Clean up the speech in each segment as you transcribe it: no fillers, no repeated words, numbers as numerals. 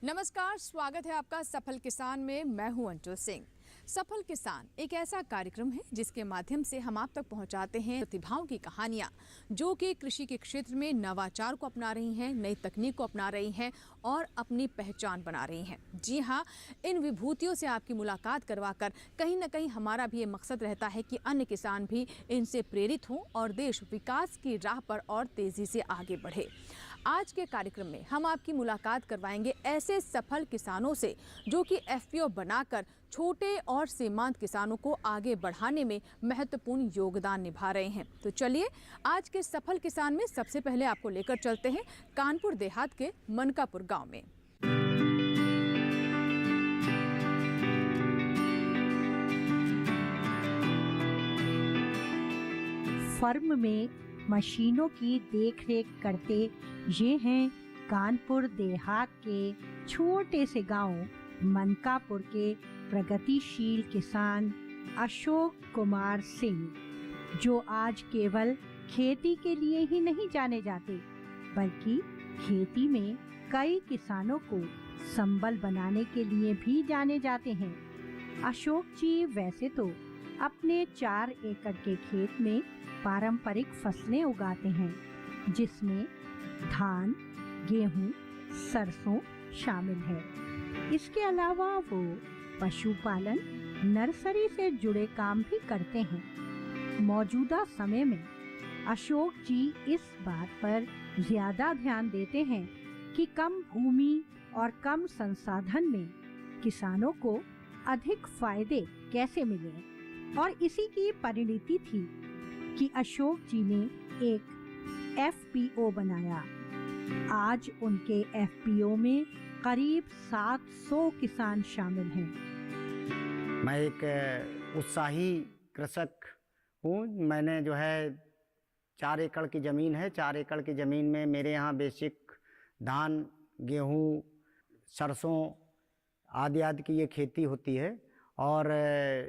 नमस्कार, स्वागत है आपका सफल किसान में। मैं हूं अंशु सिंह। सफल किसान एक ऐसा कार्यक्रम है जिसके माध्यम से हम आप तक पहुंचाते हैं प्रतिभाओं की कहानियां जो कि कृषि के क्षेत्र में नवाचार को अपना रही हैं, नई तकनीक को अपना रही हैं और अपनी पहचान बना रही हैं। जी हां, इन विभूतियों से आपकी मुलाकात करवाकर कहीं ना कहीं हमारा भी ये मकसद रहता है कि अन्य किसान भी इनसे प्रेरित हों और देश विकास की राह पर और तेजी से आगे बढ़े। आज के कार्यक्रम में हम आपकी मुलाकात करवाएंगे ऐसे सफल किसानों से जो कि एफपीओ बनाकर छोटे और सीमांत किसानों को आगे बढ़ाने में महत्वपूर्ण योगदान निभा रहे हैं। तो चलिए आज के सफल किसान में सबसे पहले आपको लेकर चलते हैं कानपुर देहात के मनकापुर गांव में। फर्म में मशीनों की देखरेख करते ये हैं कानपुर देहात के छोटे से गांव मनकापुर के प्रगतिशील किसान अशोक कुमार सिंह, जो आज केवल खेती के लिए ही नहीं जाने जाते बल्कि खेती में कई किसानों को संबल बनाने के लिए भी जाने जाते हैं। अशोक जी वैसे तो अपने 4 एकड़ के खेत में पारंपरिक फसलें उगाते हैं जिसमें धान, गेहूं, सरसों शामिल है। इसके अलावा वो पशुपालन, नर्सरी से जुड़े काम भी करते हैं। मौजूदा समय में अशोक जी इस बात पर ज्यादा ध्यान देते हैं कि कम भूमि और कम संसाधन में किसानों को अधिक फायदे कैसे मिले, और इसी की परिणति थी कि अशोक जी ने एक एफपीओ बनाया। आज उनके एफपीओ में करीब 700 किसान शामिल हैं। मैं एक उत्साही कृषक हूँ। मैंने जो है 4 एकड़ की ज़मीन है। 4 एकड़ की ज़मीन में मेरे यहाँ बेसिक धान, गेहूँ, सरसों आदि की ये खेती होती है। और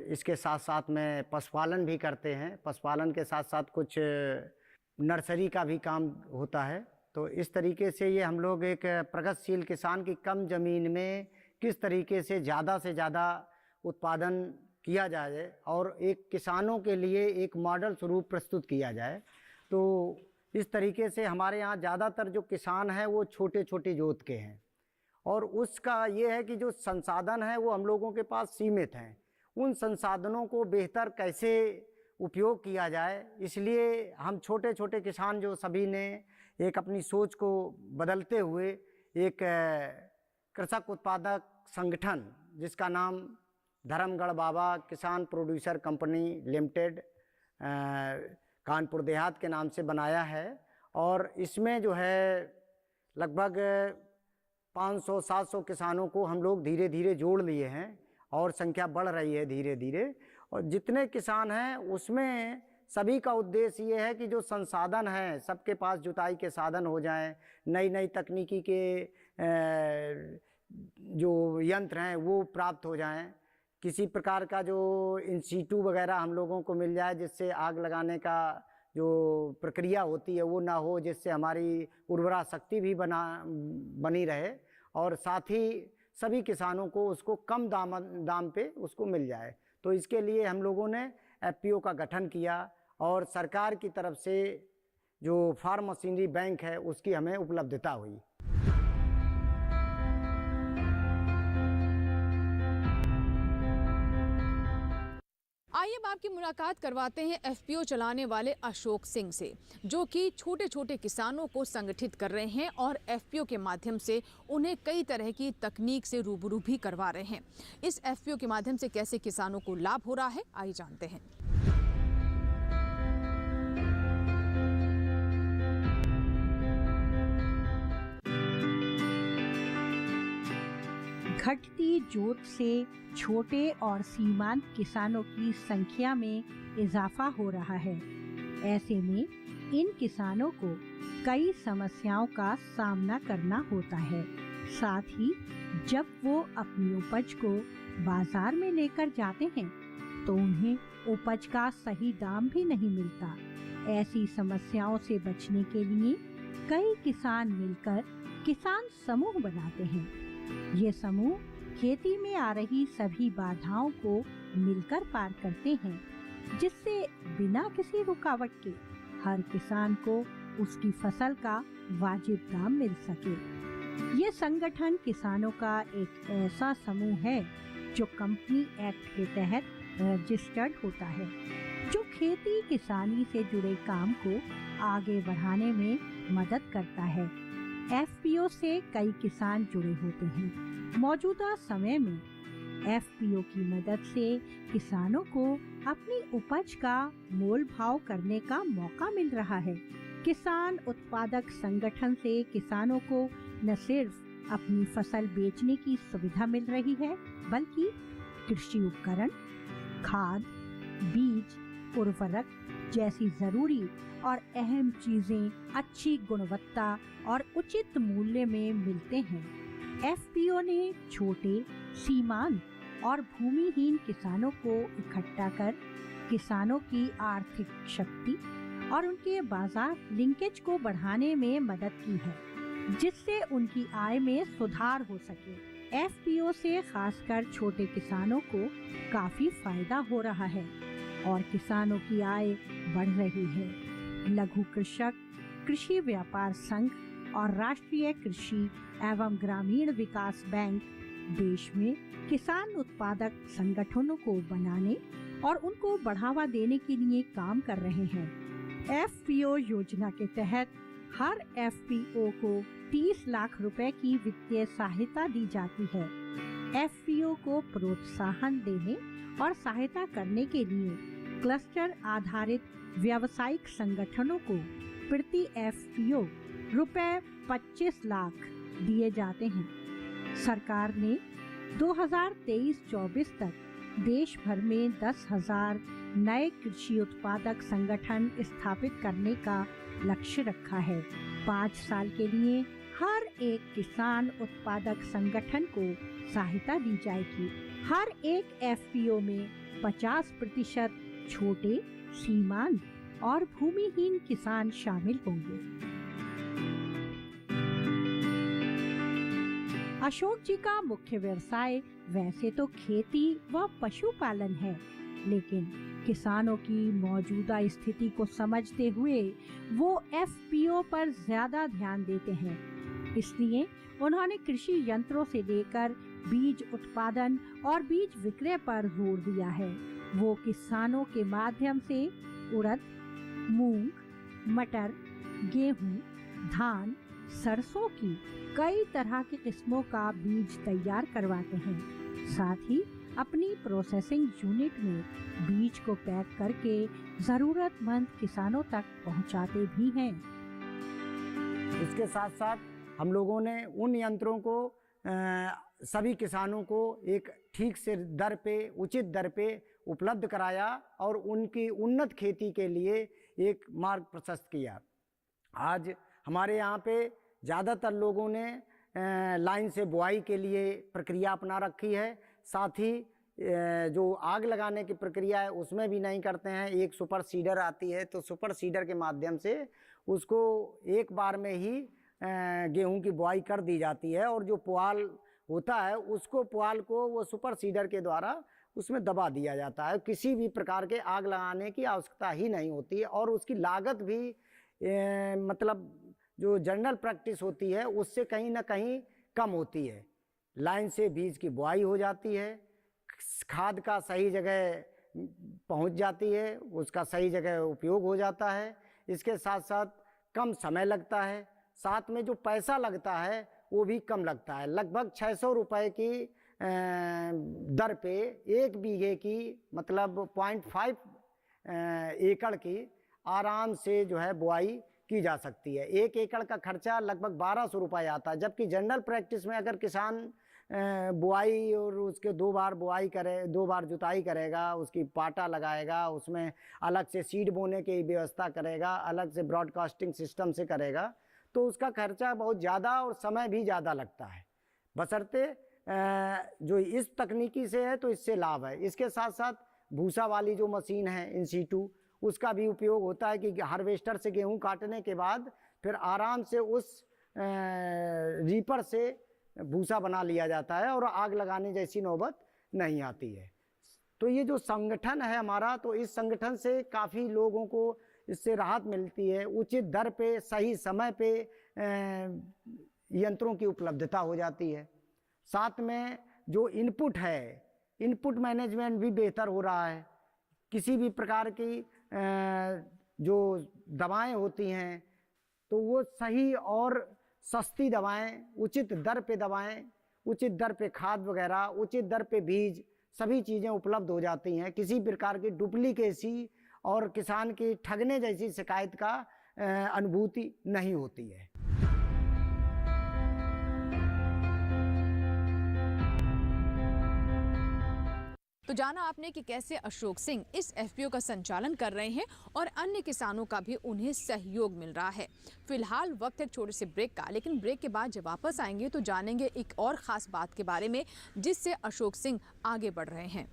इसके साथ साथ में पशुपालन भी करते हैं। पशुपालन के साथ साथ कुछ नर्सरी का भी काम होता है। तो इस तरीके से ये हम लोग एक प्रगतिशील किसान की कम ज़मीन में किस तरीके से ज़्यादा उत्पादन किया जाए और एक किसानों के लिए एक मॉडल स्वरूप प्रस्तुत किया जाए। तो इस तरीके से हमारे यहाँ ज़्यादातर जो किसान हैं वो छोटे जोत के हैं, और उसका ये है कि जो संसाधन है वो हम लोगों के पास सीमित हैं। उन संसाधनों को बेहतर कैसे उपयोग किया जाए, इसलिए हम छोटे किसान जो सभी ने एक अपनी सोच को बदलते हुए एक कृषक उत्पादक संगठन जिसका नाम धर्मगढ़ बाबा किसान producer company limited Kanpur Dehat के नाम से बनाया है। और इसमें जो है लगभग 500-700 किसानों को हम लोग धीरे धीरे जोड़ लिए हैं और संख्या बढ़ रही है धीरे धीरे। और जितने किसान हैं उसमें सभी का उद्देश्य ये है कि जो संसाधन हैं सबके पास जुताई के साधन हो जाएं, नई तकनीकी के जो यंत्र हैं वो प्राप्त हो जाएं, किसी प्रकार का जो इन सीटू वगैरह हम लोगों को मिल जाए जिससे आग लगाने का जो प्रक्रिया होती है वो ना हो, जिससे हमारी उर्वरा शक्ति भी बनी रहे और साथ ही सभी किसानों को उसको कम दाम पे उसको मिल जाए। तो इसके लिए हम लोगों ने एफपीओ का गठन किया और सरकार की तरफ से जो फार्म मशीनरी बैंक है उसकी हमें उपलब्धता हुई। आइए अब आपकी मुलाकात करवाते हैं एफपीओ चलाने वाले अशोक सिंह से, जो कि छोटे किसानों को संगठित कर रहे हैं और एफपीओ के माध्यम से उन्हें कई तरह की तकनीक से रूबरू भी करवा रहे हैं। इस एफपीओ के माध्यम से कैसे किसानों को लाभ हो रहा है, आइए जानते हैं। घटती जोत से छोटे और सीमांत किसानों की संख्या में इजाफा हो रहा है। ऐसे में इन किसानों को कई समस्याओं का सामना करना होता है। साथ ही जब वो अपनी उपज को बाजार में लेकर जाते हैं तो उन्हें उपज का सही दाम भी नहीं मिलता। ऐसी समस्याओं से बचने के लिए कई किसान मिलकर किसान समूह बनाते हैं ये समूह खेती में आ रही सभी बाधाओं को मिलकर पार करते हैं, जिससे बिना किसी रुकावट के हर किसान को उसकी फसल का वाजिब दाम मिल सके। ये संगठन किसानों का एक ऐसा समूह है जो कंपनी एक्ट के तहत रजिस्टर्ड होता है, जो खेती किसानी से जुड़े काम को आगे बढ़ाने में मदद करता है। एफपीओ से कई किसान जुड़े होते हैं। मौजूदा समय में एफपीओ की मदद से किसानों को अपनी उपज का मोल भाव करने का मौका मिल रहा है। किसान उत्पादक संगठन से किसानों को न सिर्फ अपनी फसल बेचने की सुविधा मिल रही है, बल्कि कृषि उपकरण, खाद, बीज, उर्वरक जैसी जरूरी और अहम चीजें अच्छी गुणवत्ता और उचित मूल्य में मिलते हैं। एफपीओ ने छोटे, सीमांत और भूमिहीन किसानों को इकट्ठा कर किसानों की आर्थिक शक्ति और उनके बाजार लिंकेज को बढ़ाने में मदद की है, जिससे उनकी आय में सुधार हो सके। एफपीओ से खासकर छोटे किसानों को काफी फायदा हो रहा है और किसानों की आय बढ़ रही है। लघु कृषक, कृषि व्यापार संघ और राष्ट्रीय कृषि एवं ग्रामीण विकास बैंक देश में किसान उत्पादक संगठनों को बनाने और उनको बढ़ावा देने के लिए काम कर रहे हैं। एफपीओ योजना के तहत हर एफपीओ को 30 लाख रुपए की वित्तीय सहायता दी जाती है। एफपीओ को प्रोत्साहन देने और सहायता करने के लिए क्लस्टर आधारित व्यावसायिक संगठनों को प्रति एफपीओ रुपए 25 लाख दिए जाते हैं। सरकार ने 2023-24 तक देश भर में 10,000 नए कृषि उत्पादक संगठन स्थापित करने का लक्ष्य रखा है। 5 साल के लिए हर एक किसान उत्पादक संगठन को सहायता दी जाएगी। हर एक एफपीओ में 50% छोटे, सीमांत और भूमिहीन किसान शामिल होंगे। अशोक जी का मुख्य व्यवसाय वैसे तो खेती व पशुपालन है, लेकिन किसानों की मौजूदा स्थिति को समझते हुए वो एफपीओ पर ज्यादा ध्यान देते हैं। इसलिए उन्होंने कृषि यंत्रों से लेकर बीज उत्पादन और बीज विक्रय पर जोर दिया है। वो किसानों के माध्यम से उड़द, मूंग, मटर, गेहूं, धान, सरसों की कई तरह की किस्मों का बीज तैयार करवाते हैं। साथ ही अपनी प्रोसेसिंग यूनिट में बीज को पैक करके जरूरतमंद किसानों तक पहुंचाते भी हैं। इसके साथ साथ हम लोगों ने उन यंत्रों को सभी किसानों को एक ठीक से दर पे, उचित दर पे उपलब्ध कराया और उनकी उन्नत खेती के लिए एक मार्ग प्रशस्त किया। आज हमारे यहाँ पे ज़्यादातर लोगों ने लाइन से बुआई के लिए प्रक्रिया अपना रखी है। साथ ही जो आग लगाने की प्रक्रिया है उसमें भी नहीं करते हैं। एक सुपर सीडर आती है, तो सुपर सीडर के माध्यम से उसको एक बार में ही गेहूं की बुआई कर दी जाती है और जो पुआल होता है उसको पुआल को वो सुपर सीडर के द्वारा उसमें दबा दिया जाता है। किसी भी प्रकार के आग लगाने की आवश्यकता ही नहीं होती है और उसकी लागत भी मतलब जो जनरल प्रैक्टिस होती है उससे कहीं ना कहीं कम होती है। लाइन से बीज की बुआई हो जाती है, खाद का सही जगह पहुंच जाती है, उसका सही जगह उपयोग हो जाता है। इसके साथ साथ कम समय लगता है, साथ में जो पैसा लगता है वो भी कम लगता है। लगभग 600 रुपये की दर पे 1 बीघे की मतलब 0.5 एकड़ की आराम से जो है बुआई की जा सकती है। 1 एकड़ का खर्चा लगभग 1200 रुपये आता है, जबकि जनरल प्रैक्टिस में अगर किसान बुआई और उसके 2 बार बुआई करे, 2 बार जुताई करेगा, उसकी पाटा लगाएगा, उसमें अलग से सीड बोने की व्यवस्था करेगा, अलग से ब्रॉडकास्टिंग सिस्टम से करेगा, तो उसका खर्चा बहुत ज़्यादा और समय भी ज़्यादा लगता है। बशर्ते जो इस तकनीकी से है तो इससे लाभ है। इसके साथ साथ भूसा वाली जो मशीन है इन सीटू, उसका भी उपयोग होता है कि हार्वेस्टर से गेहूं काटने के बाद फिर आराम से उस रीपर से भूसा बना लिया जाता है और आग लगाने जैसी नौबत नहीं आती है। तो ये जो संगठन है हमारा, तो इस संगठन से काफ़ी लोगों को इससे राहत मिलती है। उचित दर पे सही समय पे यंत्रों की उपलब्धता हो जाती है। साथ में जो इनपुट है, इनपुट मैनेजमेंट भी बेहतर हो रहा है। किसी भी प्रकार की जो दवाएं होती हैं तो वो सही और सस्ती दवाएं, उचित दर पे दवाएं, उचित दर पे खाद वगैरह, उचित दर पे बीज, सभी चीज़ें उपलब्ध हो जाती हैं। किसी प्रकार की डुप्लीकेसी और किसान की ठगने जैसी शिकायत का अनुभूति नहीं होती है। तो जाना आपने कि कैसे अशोक सिंह इस एफपीओ का संचालन कर रहे हैं और अन्य किसानों का भी उन्हें सहयोग मिल रहा है। फिलहाल वक्त है एक छोटे से ब्रेक का, लेकिन ब्रेक के बाद जब वापस आएंगे तो जानेंगे एक और ख़ास बात के बारे में जिससे अशोक सिंह आगे बढ़ रहे हैं।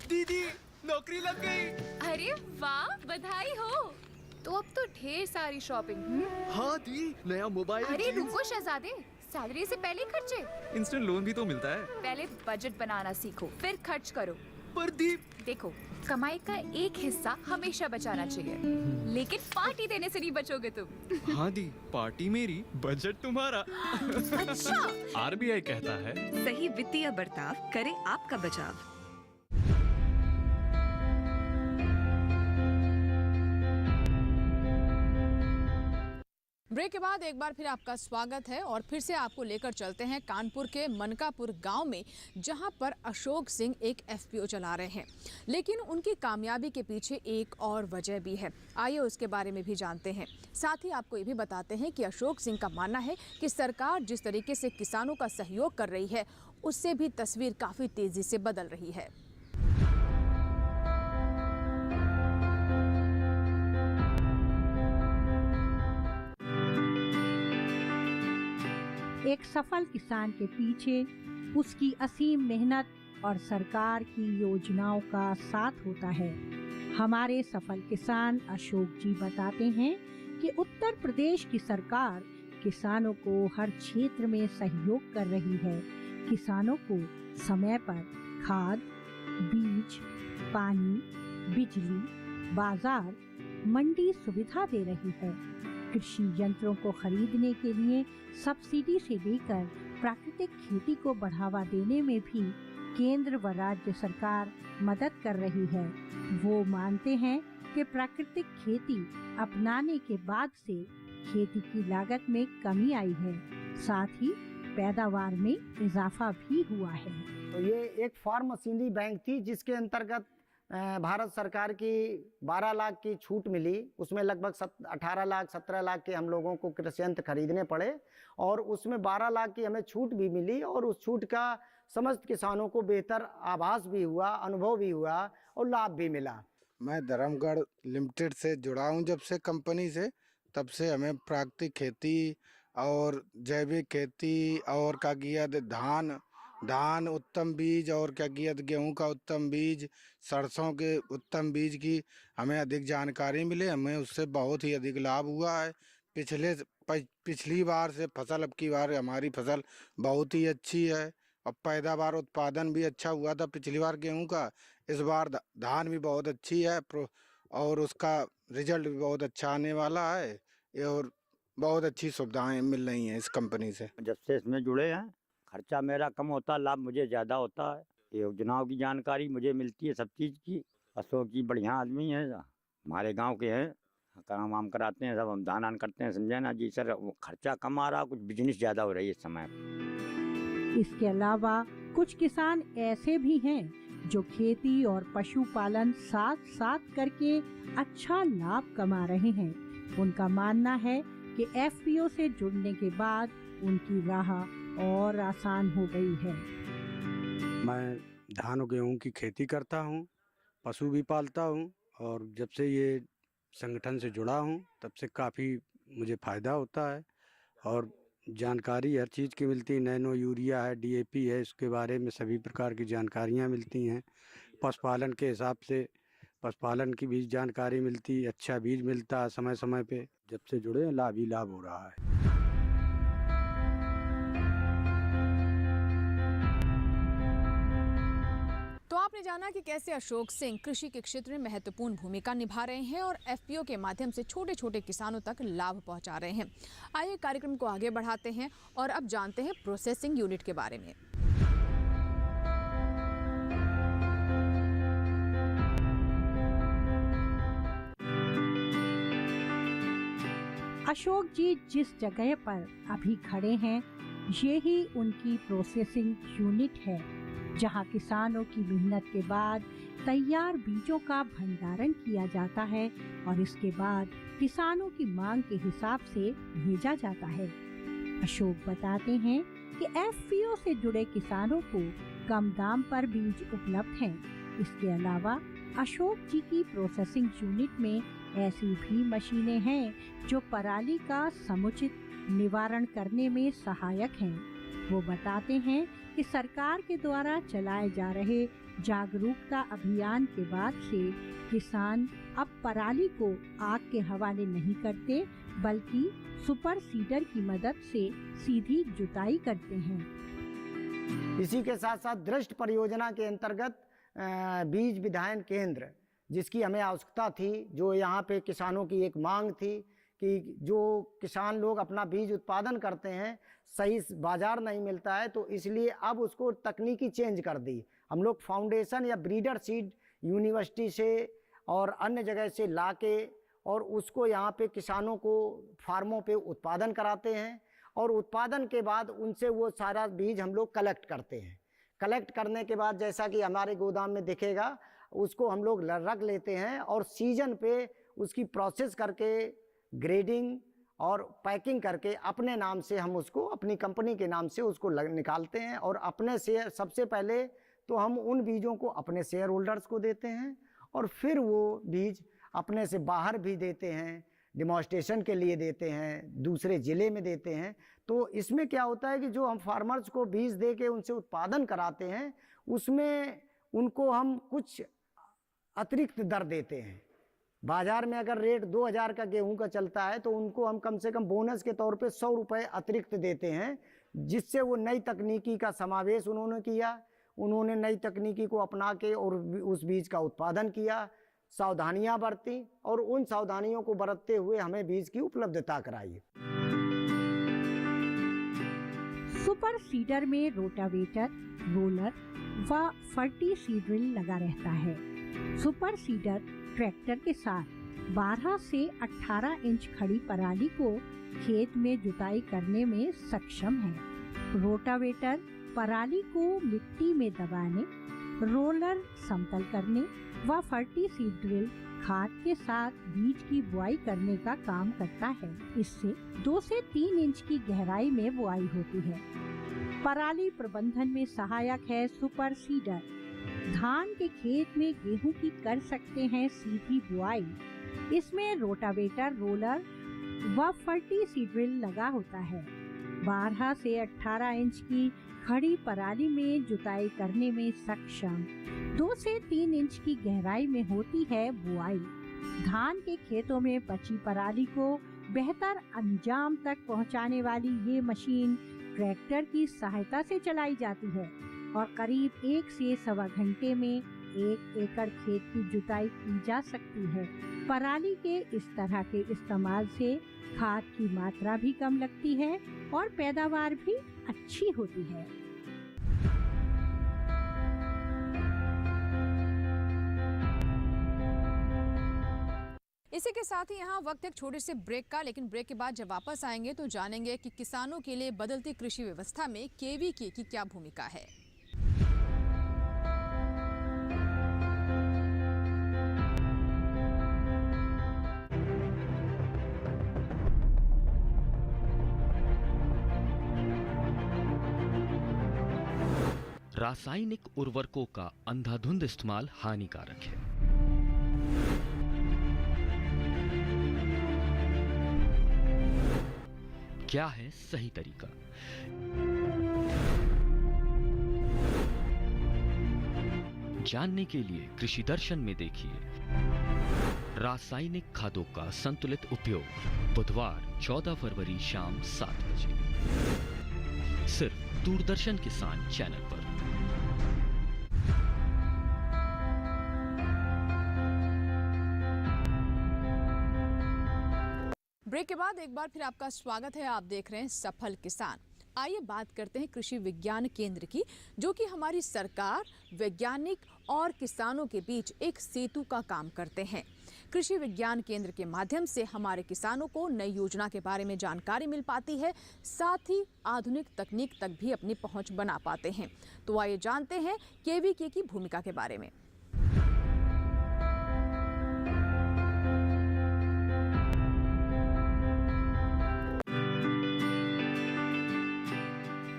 दीदी नौकरी लग गई। अरे वाह, बधाई हो। तो अब तो ढेर सारी शॉपिंग। हाँ दी, नया मोबाइल। अरे रुको शहजादे, सैलरी से पहले खर्चे। इंस्टेंट लोन भी तो मिलता है। पहले बजट बनाना सीखो, फिर खर्च करो। पर दी, देखो, कमाई का एक हिस्सा हमेशा बचाना चाहिए, लेकिन पार्टी देने से नहीं बचोगे तुम। हाँ दी, पार्टी मेरी, बजट तुम्हारा। अच्छा। आरबीआई कहता है, सही वित्तीय बर्ताव करे आपका बचाव। ब्रेक के बाद एक बार फिर आपका स्वागत है और फिर से आपको लेकर चलते हैं कानपुर के मनकापुर गांव में, जहां पर अशोक सिंह एक एफपीओ चला रहे हैं। लेकिन उनकी कामयाबी के पीछे एक और वजह भी है। आइए उसके बारे में भी जानते हैं। साथ ही आपको ये भी बताते हैं कि अशोक सिंह का मानना है कि सरकार जिस तरीके से किसानों का सहयोग कर रही है, उससे भी तस्वीर काफ़ी तेज़ी से बदल रही है। एक सफल किसान के पीछे उसकी असीम मेहनत और सरकार की योजनाओं का साथ होता है। हमारे सफल किसान अशोक जी बताते हैं कि उत्तर प्रदेश की सरकार किसानों को हर क्षेत्र में सहयोग कर रही है। किसानों को समय पर खाद, बीज, पानी, बिजली, बाजार, मंडी सुविधा दे रही है। कृषि यंत्रों को खरीदने के लिए सब्सिडी से लेकर प्राकृतिक खेती को बढ़ावा देने में भी केंद्र व राज्य सरकार मदद कर रही है। वो मानते हैं कि प्राकृतिक खेती अपनाने के बाद से खेती की लागत में कमी आई है, साथ ही पैदावार में इजाफा भी हुआ है। तो ये एक फार्म मशीनरी बैंक थी जिसके अंतर्गत भारत सरकार की 12 लाख की छूट मिली। उसमें लगभग 18 लाख 17 लाख के हम लोगों को कृषि यंत्र खरीदने पड़े और उसमें 12 लाख की हमें छूट भी मिली और उस छूट का समस्त किसानों को बेहतर आभास भी हुआ, अनुभव भी हुआ और लाभ भी मिला। मैं धर्मगढ़ लिमिटेड से जुड़ा हूँ। जब से कंपनी से, तब से हमें प्राकृतिक खेती और जैविक खेती और क्या किया धान उत्तम बीज और क्या किया गेहूं का उत्तम बीज, सरसों के उत्तम बीज की हमें अधिक जानकारी मिले। हमें उससे बहुत ही अधिक लाभ हुआ है। पिछली बार से फसल, अब की बार हमारी फसल बहुत ही अच्छी है और पैदावार उत्पादन भी अच्छा हुआ था पिछली बार गेहूं का। इस बार धान भी बहुत अच्छी है और उसका रिजल्ट भी बहुत अच्छा आने वाला है और बहुत अच्छी सुविधाएं मिल रही हैं इस कंपनी से। जब से इसमें जुड़े हैं, खर्चा मेरा कम होता, लाभ मुझे ज़्यादा होता है। योजनाओं की जानकारी मुझे मिलती है सब चीज़ की। अशोक जी बढ़िया आदमी हैं, हमारे गांव के हैं, काम वाम कराते हैं, सब हम दान आन करते हैं, समझे ना जी सर। खर्चा कम आ रहा, कुछ बिजनेस ज़्यादा हो रही है इस समय। इसके अलावा कुछ किसान ऐसे भी हैं जो खेती और पशुपालन साथ साथ करके अच्छा लाभ कमा रहे हैं। उनका मानना है कि एफपीओ से जुड़ने के बाद उनकी राह और आसान हो गई है। मैं धान और गेहूं की खेती करता हूं, पशु भी पालता हूं और जब से ये संगठन से जुड़ा हूं तब से काफ़ी मुझे फ़ायदा होता है और जानकारी हर चीज़ की मिलती है। नैनो यूरिया है, डीएपी है, इसके बारे में सभी प्रकार की जानकारियां मिलती हैं। पशुपालन के हिसाब से पशुपालन की भी जानकारी मिलती, अच्छा बीज मिलता है समय समय पे। जब से जुड़े हैं लाभ ही लाभ हो रहा है। तो आपने जाना कि कैसे अशोक सिंह कृषि के क्षेत्र में महत्वपूर्ण भूमिका निभा रहे हैं और एफपीओ के माध्यम से छोटे छोटे किसानों तक लाभ पहुंचा रहे हैं। आइए कार्यक्रम को आगे बढ़ाते हैं और अब जानते हैं प्रोसेसिंग यूनिट के बारे में। अशोक जी जिस जगह पर अभी खड़े हैं ये ही उनकी प्रोसेसिंग यूनिट है, जहां किसानों की मेहनत के बाद तैयार बीजों का भंडारण किया जाता है और इसके बाद किसानों की मांग के हिसाब से भेजा जाता है। अशोक बताते हैं कि एफपीओ से जुड़े किसानों को कम दाम पर बीज उपलब्ध हैं। इसके अलावा अशोक जी की प्रोसेसिंग यूनिट में ऐसी भी मशीनें हैं जो पराली का समुचित निवारण करने में सहायक हैं। वो बताते हैं कि सरकार के द्वारा चलाए जा रहे जागरूकता अभियान के बाद से किसान अब पराली को आग के हवाले नहीं करते, बल्कि सुपर सीडर की मदद से सीधी जुताई करते हैं। इसी के साथ साथ दृष्ट परियोजना के अंतर्गत बीज विधायन केंद्र, जिसकी हमें आवश्यकता थी, जो यहाँ पे किसानों की एक मांग थी कि जो किसान लोग अपना बीज उत्पादन करते हैं सही बाजार नहीं मिलता है, तो इसलिए अब उसको तकनीकी चेंज कर दी। हम लोग फाउंडेशन या ब्रीडर सीड यूनिवर्सिटी से और अन्य जगह से लाके और उसको यहाँ पे किसानों को फार्मों पे उत्पादन कराते हैं और उत्पादन के बाद उनसे वो सारा बीज हम लोग कलेक्ट करते हैं। कलेक्ट करने के बाद जैसा कि हमारे गोदाम में दिखेगा, उसको हम लोग रख लेते हैं और सीजन पे उसकी प्रोसेस करके ग्रेडिंग और पैकिंग करके अपने नाम से हम उसको, अपनी कंपनी के नाम से उसको निकालते हैं और अपने शेयर, सबसे पहले तो हम उन बीजों को अपने शेयर होल्डर्स को देते हैं और फिर वो बीज अपने से बाहर भी देते हैं, डिमॉन्स्ट्रेशन के लिए देते हैं, दूसरे ज़िले में देते हैं। तो इसमें क्या होता है कि जो हम फार्मर्स को बीज दे के उनसे उत्पादन कराते हैं, उसमें उनको हम कुछ अतिरिक्त दर देते हैं। बाज़ार में अगर रेट 2000 का गेहूं का चलता है तो उनको हम कम से कम बोनस के तौर पे 100 रुपये अतिरिक्त देते हैं, जिससे वो नई तकनीकी का समावेश उन्होंने किया, उन्होंने नई तकनीकी को अपना के और उस बीज का उत्पादन किया, सावधानियां बरती और उन सावधानियों को बरतते हुए हमें बीज की उपलब्धता कराई। सुपर सीडर में रोटावेटर, रोलर व फर्टी सीडरिल लगा रहता है। सुपर सीडर ट्रैक्टर के साथ 12 से 18 इंच खड़ी पराली को खेत में जुताई करने में सक्षम है। रोटावेटर पराली को मिट्टी में दबाने, रोलर समतल करने व फर्टी सीडरिल खाद के साथ बीज की बुआई करने का काम करता है। इससे 2 से 3 इंच की गहराई में बुआई होती है। पराली प्रबंधन में सहायक है सुपर सीडर। धान के खेत में गेहूं की कर सकते हैं सीधी बुआई। इसमें रोटावेटर, रोलर व फर्टी सीडरिल लगा होता है। 12 से 18 इंच की खड़ी पराली में जुताई करने में सक्षम 2 से 3 इंच की गहराई में होती है बुआई। धान के खेतों में बची पराली को बेहतर अंजाम तक पहुंचाने वाली ये मशीन ट्रैक्टर की सहायता से चलाई जाती है और करीब 1 से सवा घंटे में 1 एकड़ खेत की जुताई की जा सकती है। पराली के इस तरह के इस्तेमाल से खाद की मात्रा भी कम लगती है और पैदावार भी अच्छी होती है। इसी के साथ ही यहाँ वक्त एक छोटे से ब्रेक का, लेकिन ब्रेक के बाद जब वापस आएंगे तो जानेंगे कि किसानों के लिए बदलती कृषि व्यवस्था में केवीके की क्या भूमिका है। रासायनिक उर्वरकों का अंधाधुंध इस्तेमाल हानिकारक है। क्या है सही तरीका? जानने के लिए कृषि दर्शन में देखिए रासायनिक खादों का संतुलित उपयोग बुधवार 14 फरवरी शाम 7 बजे सिर्फ दूरदर्शन किसान चैनल पर। ब्रेक के बाद एक बार फिर आपका स्वागत है। आप देख रहे हैं सफल किसान। आइए बात करते हैं कृषि विज्ञान केंद्र की, जो कि हमारी सरकार, वैज्ञानिक और किसानों के बीच एक सेतु का काम करते हैं। कृषि विज्ञान केंद्र के माध्यम से हमारे किसानों को नई योजना के बारे में जानकारी मिल पाती है, साथ ही आधुनिक तकनीक तक भी अपनी पहुंच बना पाते हैं। तो आइए जानते हैं केवीके की भूमिका के बारे में।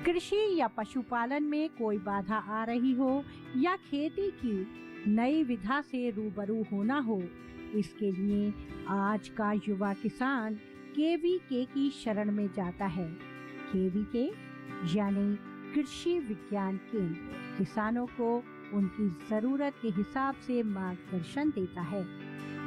कृषि या पशुपालन में कोई बाधा आ रही हो या खेती की नई विधा से रूबरू होना हो, इसके लिए आज का युवा किसान केवीके की शरण में जाता है। केवीके यानी कृषि विज्ञान केंद्र किसानों को उनकी जरूरत के हिसाब से मार्गदर्शन देता है।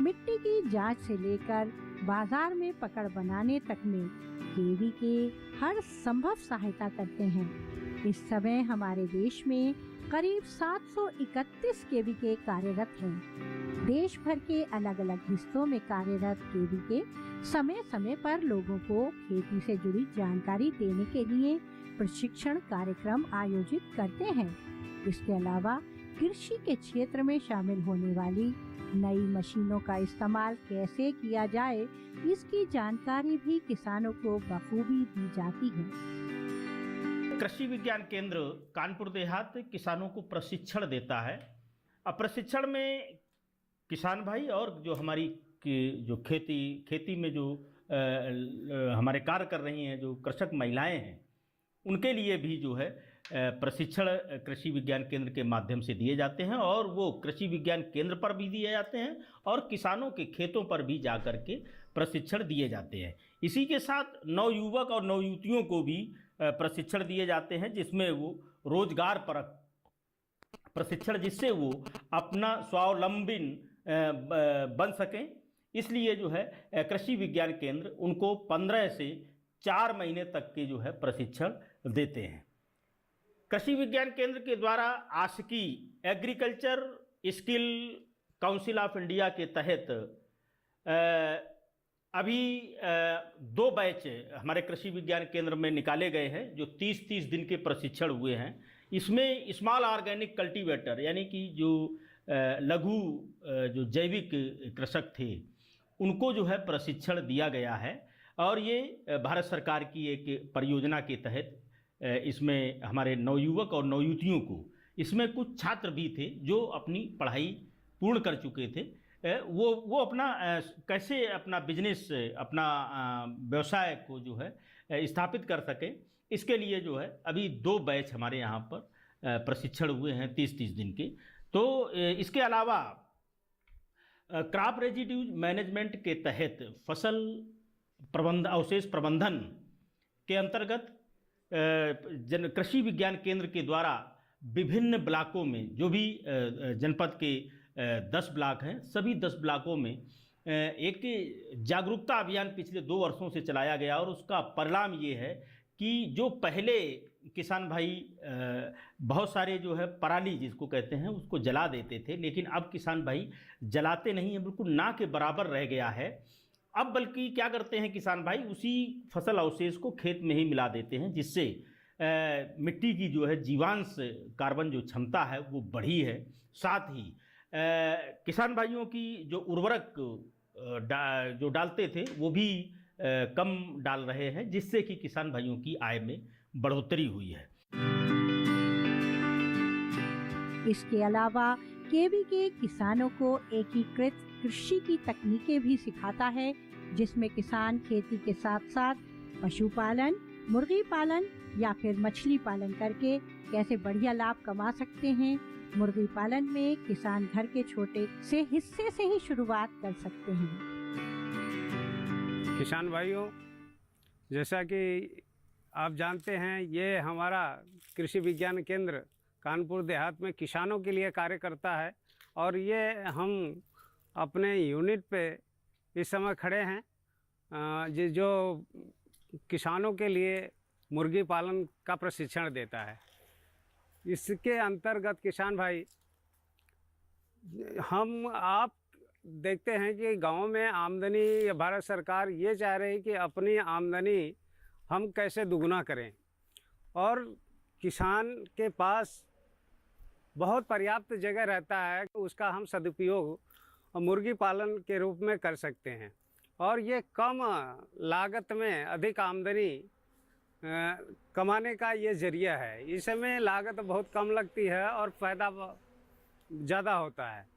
मिट्टी की जांच से लेकर बाजार में पकड़ बनाने तक में केवीके हर संभव सहायता करते हैं। इस समय हमारे देश में करीब 731 केवीके कार्यरत हैं। देश भर के अलग अलग हिस्सों में कार्यरत केवीके समय समय पर लोगों को खेती से जुड़ी जानकारी देने के लिए प्रशिक्षण कार्यक्रम आयोजित करते हैं। इसके अलावा कृषि के क्षेत्र में शामिल होने वाली नई मशीनों का इस्तेमाल कैसे किया जाए, इसकी जानकारी भी किसानों को बखूबी दी जाती है। कृषि विज्ञान केंद्र कानपुर देहात किसानों को प्रशिक्षण देता है। अब प्रशिक्षण में किसान भाई और जो हमारी जो खेती में जो हमारे कार्य कर रही हैं, जो कृषक महिलाएं हैं, उनके लिए भी जो है प्रशिक्षण कृषि विज्ञान केंद्र के माध्यम से दिए जाते हैं, और वो कृषि विज्ञान केंद्र पर भी दिए जाते हैं और किसानों के खेतों पर भी जा कर के प्रशिक्षण दिए जाते हैं। इसी के साथ नवयुवक और नवयुवतियों को भी प्रशिक्षण दिए जाते हैं, जिसमें वो रोजगार परक प्रशिक्षण, जिससे वो अपना स्वावलंबी बन सकें। इसलिए जो है कृषि विज्ञान केंद्र उनको 15 से 4 महीने तक के जो है प्रशिक्षण देते हैं। कृषि विज्ञान केंद्र के द्वारा आशिकी agriculture skill council of India के तहत अभी 2 बैच हमारे कृषि विज्ञान केंद्र में निकाले गए हैं, जो 30-30 दिन के प्रशिक्षण हुए हैं। इसमें स्मॉल ऑर्गेनिक कल्टीवेटर यानी कि जो लघु जो जैविक कृषक थे, उनको जो है प्रशिक्षण दिया गया है। और ये भारत सरकार की एक परियोजना के तहत इसमें हमारे नवयुवक और नवयुवतियों को, इसमें कुछ छात्र भी थे जो अपनी पढ़ाई पूर्ण कर चुके थे, वो अपना कैसे अपना बिजनेस, अपना व्यवसाय को जो है स्थापित कर सकें, इसके लिए जो है अभी 2 बैच हमारे यहाँ पर प्रशिक्षण हुए हैं 30-30 दिन के। तो इसके अलावा क्रॉप रेजिड्यूज मैनेजमेंट के तहत फसल अवशेष प्रबंधन के अंतर्गत कृषि विज्ञान केंद्र के द्वारा विभिन्न ब्लॉकों में, जो भी जनपद के 10 ब्लॉक हैं, सभी 10 ब्लॉकों में एक जागरूकता अभियान पिछले 2 वर्षों से चलाया गया। और उसका परिणाम ये है कि जो पहले किसान भाई बहुत सारे जो है पराली जिसको कहते हैं उसको जला देते थे, लेकिन अब किसान भाई जलाते नहीं हैं, बिल्कुल ना के बराबर रह गया है। अब बल्कि क्या करते हैं किसान भाई, उसी फसल अवशेष को खेत में ही मिला देते हैं, जिससे मिट्टी की जो है जीवांश कार्बन जो क्षमता है वो बढ़ी है। साथ ही किसान भाइयों की जो उर्वरक जो डालते थे वो भी कम डाल रहे हैं, जिससे कि किसान भाइयों की आय में बढ़ोतरी हुई है। इसके अलावा केवीके किसानों को एकीकृत कृषि की तकनीकें भी सिखाता है, जिसमें किसान खेती के साथ साथ पशुपालन, मुर्गी पालन या फिर मछली पालन करके कैसे बढ़िया लाभ कमा सकते हैं। मुर्गी पालन में किसान घर के छोटे से हिस्से से ही शुरुआत कर सकते हैं। किसान भाइयों, जैसा कि आप जानते हैं, ये हमारा कृषि विज्ञान केंद्र कानपुर देहात में किसानों के लिए कार्य करता है। और ये हम अपने यूनिट पे इस समय खड़े हैं, जो किसानों के लिए मुर्गी पालन का प्रशिक्षण देता है। इसके अंतर्गत किसान भाई, आप देखते हैं कि गांव में आमदनी, या भारत सरकार ये चाह रही है कि अपनी आमदनी हम कैसे दुगना करें, और किसान के पास बहुत पर्याप्त जगह रहता है, उसका हम सदुपयोग मुर्गी पालन के रूप में कर सकते हैं। और ये कम लागत में अधिक आमदनी कमाने का ये जरिया है। इसमें लागत बहुत कम लगती है और फ़ायदा ज़्यादा होता है।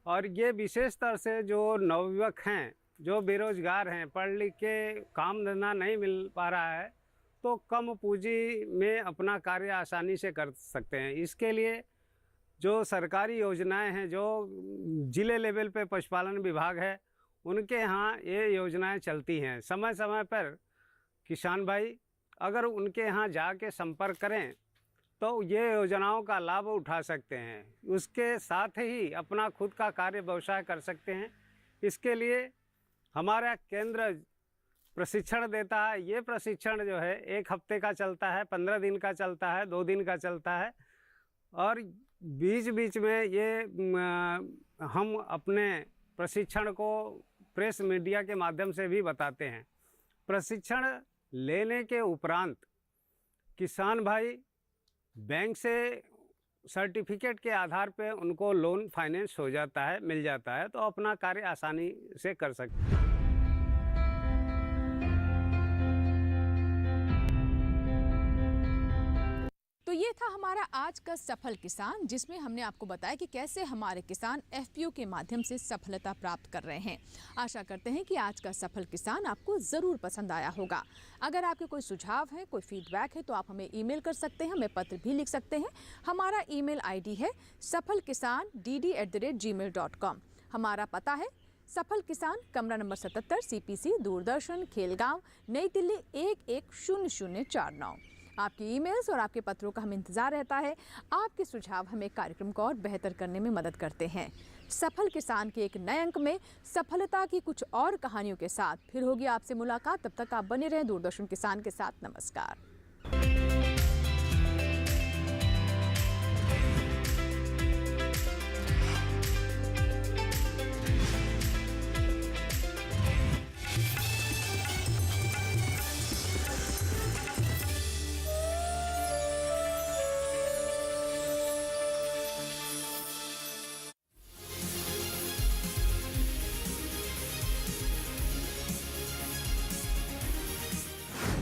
और ये विशेष तौर से जो नवयुवक हैं, जो बेरोजगार हैं, पढ़ लिख के काम धंधा नहीं मिल पा रहा है, तो कम पूंजी में अपना कार्य आसानी से कर सकते हैं। इसके लिए जो सरकारी योजनाएं हैं, जो ज़िले लेवल पे पशुपालन विभाग है, उनके यहाँ ये योजनाएं चलती हैं। समय समय पर किसान भाई अगर उनके यहाँ जाके संपर्क करें तो ये योजनाओं का लाभ उठा सकते हैं। उसके साथ ही अपना खुद का कार्य व्यवसाय कर सकते हैं। इसके लिए हमारा केंद्र प्रशिक्षण देता है। ये प्रशिक्षण जो है 1 हफ्ते का चलता है, 15 दिन का चलता है, 2 दिन का चलता है, और बीच बीच में ये हम अपने प्रशिक्षण को प्रेस मीडिया के माध्यम से भी बताते हैं। प्रशिक्षण लेने के उपरांत किसान भाई बैंक से सर्टिफिकेट के आधार पे उनको लोन फाइनेंस हो जाता है, मिल जाता है, तो अपना कार्य आसानी से कर सकते हैं। तो ये था हमारा आज का सफल किसान, जिसमें हमने आपको बताया कि कैसे हमारे किसान एफपीओ के माध्यम से सफलता प्राप्त कर रहे हैं। आशा करते हैं कि आज का सफल किसान आपको ज़रूर पसंद आया होगा। अगर आपके कोई सुझाव है, कोई फीडबैक है, तो आप हमें ईमेल कर सकते हैं, हमें पत्र भी लिख सकते हैं। हमारा ईमेल आईडी है safalkisan@gmail.com। हमारा पता है सफल किसान, कमरा नंबर 77, CPC, दूरदर्शन, खेलगांव, नई दिल्ली 110049। आपकी ईमेल्स और आपके पत्रों का हमें इंतज़ार रहता है। आपके सुझाव हमें कार्यक्रम को और बेहतर करने में मदद करते हैं। सफल किसान के एक नए अंक में सफलता की कुछ और कहानियों के साथ फिर होगी आपसे मुलाकात। तब तक आप बने रहें दूरदर्शन किसान के साथ। नमस्कार।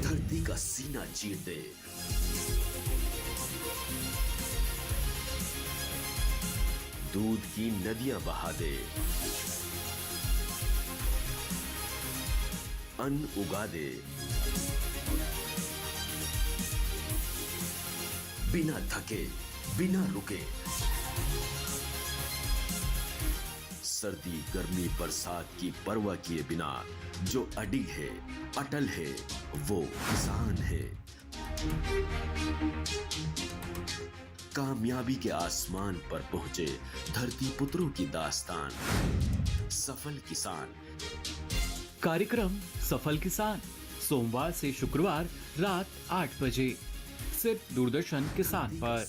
धरती का सीना चीर दे, दूध की नदियां बहा दे, अन्न उगा दे, बिना थके, बिना रुके, सर्दी गर्मी बरसात की परवाह किए बिना जो अडिग है, अटल है, वो किसान है। कामयाबी के आसमान पर पहुंचे धरती पुत्रों की दास्तान, सफल किसान। कार्यक्रम सफल किसान सोमवार से शुक्रवार रात 8 बजे सिर्फ दूरदर्शन किसान पर।